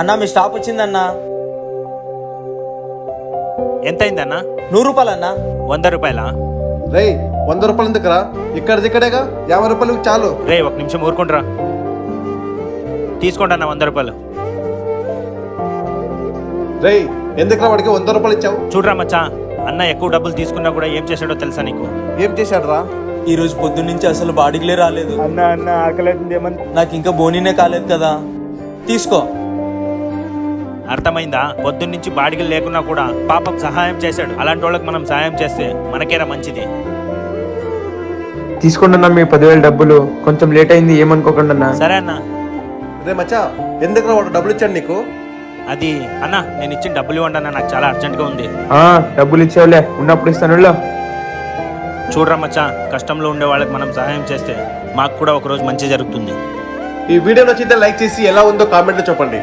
అన్నా మీ స్టాప్ వచ్చిందన్నా. ఎంతైందన్నా? 100 రూపాయలన్నా. 100 రూపాయలా? రేయ్ 100 రూపాయలు ఎందుకురా, ఇక్కడేగా 50 రూపాయలు చాలు. రే ఒక నిమిషం ఊరుకుంట్రా. తీసుకోండి అన్న 100 రూపాయలు. రేయ్ ఎందుకురా వాడికి 100 రూపాయలు ఇచ్చావు? చూడరా మచ్చా, అన్న ఎక్కువ డబ్బులు తీసుకున్నా కూడా ఏం చేశాడో తెలుసా నీకు? ఏం చేశాడు రా? ఈ రోజు పొద్దున్నుంచి అసలు బాడీకిలే రాలేదు. అన్న ఆకలి నాకు ఇంకా బోనీనే కాలేదు కదా. తీసుకో. అర్థమైందా? పొద్దున్నుంచి బాడిగలు లేకున్నా కూడా పాపం సహాయం చేశాడు. అలాంటి వాళ్ళకి మనం సహాయం చేస్తే మనకేరా మంచిది. తీసుకోండి అన్న మీ 10,000 డబ్బులు. కొంచెం లేట్ అయింది, ఏమనుకోకండి అన్న. సరే అన్న. రే మచ్చా, ఎందుకురా వాడు డబ్బులు ఇచ్చాడు నీకు? అది అన్న, నేను ఇచ్చిన డబ్బులు ఇవ్వండి అన్న, నాకు చాలా అర్జెంట్గా ఉంది. డబ్బులు ఇచ్చేవాళ్ళే, ఉన్నప్పుడు ఇస్తాను. చూడరా మచ్చా, కష్టంలో ఉండే వాళ్ళకి మనం సహాయం చేస్తే మాకు కూడా ఒకరోజు మంచి జరుగుతుంది. ఈ వీడియో నచ్చితే లైక్ చేసి ఎలా ఉందో కామెంట్లో చెప్పండి.